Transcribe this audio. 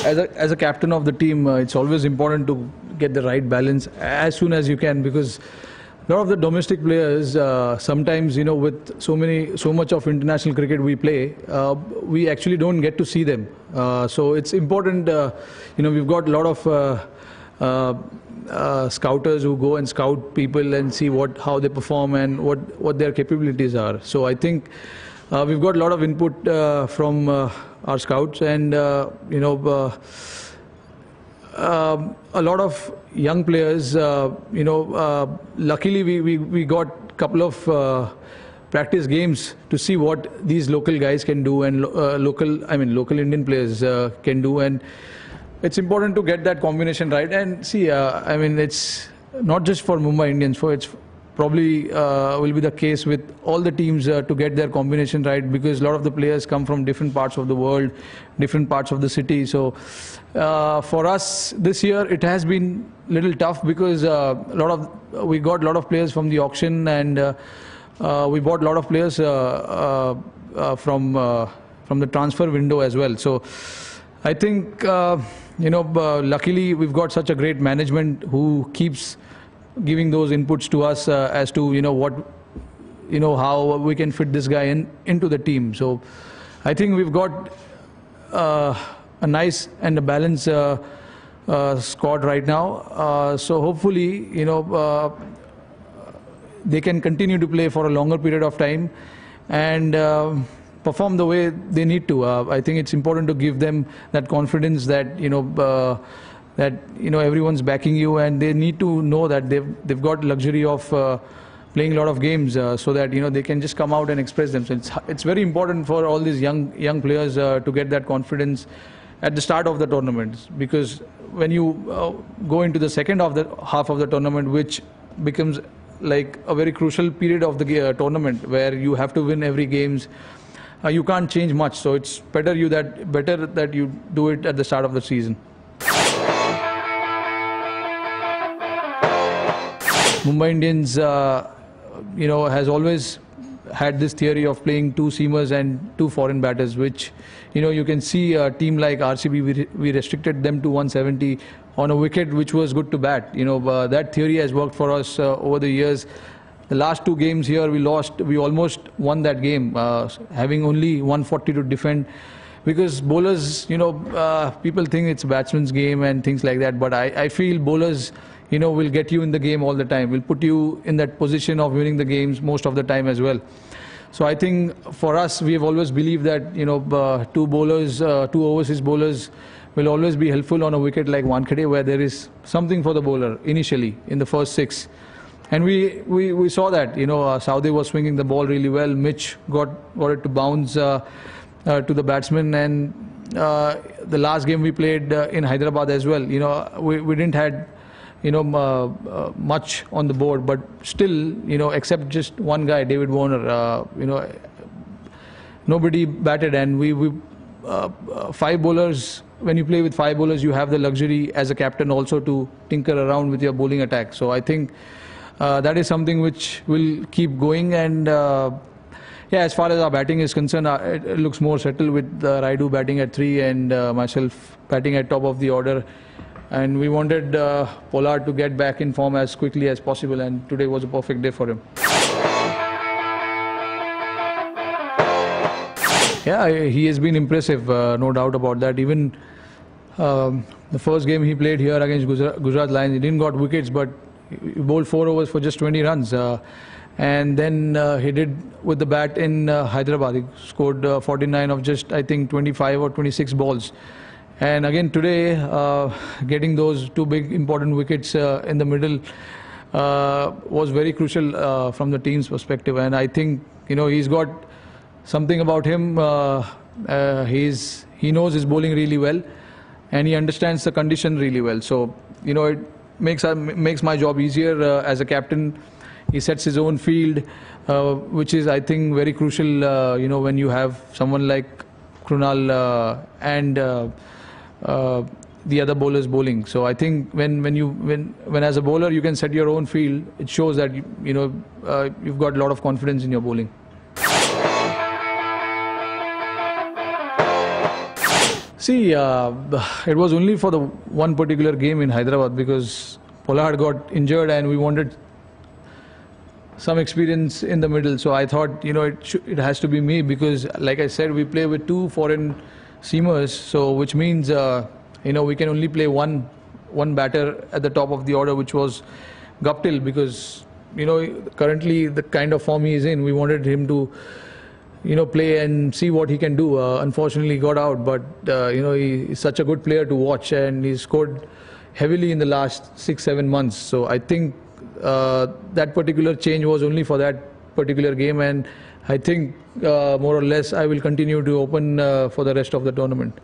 as a captain of the team, it's always important to get the right balance as soon as you can, because a lot of the domestic players, sometimes, with so much of international cricket we play, we actually don't get to see them. So it's important, we've got a lot of scouters who go and scout people and see how they perform and what their capabilities are. So I think we've got a lot of input from our scouts, and a lot of young players, luckily we got a couple of practice games to see what these local guys can do, and local Indian players can do, and it's important to get that combination right. And see, it's not just for Mumbai Indians, it's probably will be the case with all the teams to get their combination right, because a lot of the players come from different parts of the world, different parts of the city. So for us this year it has been a little tough, because we got a lot of players from the auction, and we bought a lot of players from the transfer window as well. So I think luckily we've got such a great management who keeps giving those inputs to us as to how we can fit this guy into the team. So I think we've got a nice and a balanced squad right now. So hopefully they can continue to play for a longer period of time and perform the way they need to. I think it's important to give them that confidence that everyone's backing you, and they need to know that they've got luxury of playing a lot of games, so that they can just come out and express themselves. It's very important for all these young players to get that confidence at the start of the tournament, because when you go into the second half of the tournament, which becomes like a very crucial period of the tournament, where you have to win every games, you can't change much. So it's better that you do it at the start of the season. Mumbai Indians, has always had this theory of playing 2 seamers and 2 foreign batters, which, you can see a team like RCB, we restricted them to 170 on a wicket which was good to bat. That theory has worked for us over the years. The last 2 games here we lost. We almost won that game, having only 140 to defend. Because bowlers, people think it's a batsman's game and things like that. But I feel bowlers, will get you in the game all the time. Will put you in that position of winning the games most of the time as well. So I think for us, we have always believed that, 2 bowlers, 2 overseas bowlers will always be helpful on a wicket like Wankhede, where there is something for the bowler initially in the first 6. And we saw that, Saudi was swinging the ball really well. Mitch got it to bounce to the batsman, and the last game we played in Hyderabad as well, we didn't had much on the board, but still, except just one guy, David Warner, nobody batted, and we 5 bowlers. When you play with 5 bowlers, you have the luxury as a captain also to tinker around with your bowling attack. So I think that is something which will keep going. And as far as our batting is concerned, it looks more settled with Raidu batting at 3 and myself batting at top of the order. And we wanted Pollard to get back in form as quickly as possible, and today was a perfect day for him. Yeah, he has been impressive, no doubt about that. Even the first game he played here against Gujarat Lions, he didn't got wickets, but he bowled 4 overs for just 20 runs. And then he did with the bat in Hyderabad. He scored 49 of just, I think, 25 or 26 balls. And again today, getting those 2 big important wickets in the middle was very crucial from the team's perspective. And I think, he's got something about him. He knows his bowling really well, and he understands the condition really well. So, it makes my job easier as a captain. He sets his own field, which is, I think, very crucial, when you have someone like Krunal and the other bowlers bowling. So I think when as a bowler you can set your own field, it shows that you've got a lot of confidence in your bowling. See, it was only for the one particular game in Hyderabad because Pollard got injured and we wanted some experience in the middle. So I thought, it has to be me because, like I said, we play with two foreign seamers. So which means, we can only play one batter at the top of the order, which was Guptill, because currently the kind of form he is in, we wanted him to play and see what he can do. Unfortunately, he got out, but he's such a good player to watch, and he scored heavily in the last 6-7 months. So I think that particular change was only for that particular game, and I think more or less I will continue to open for the rest of the tournament.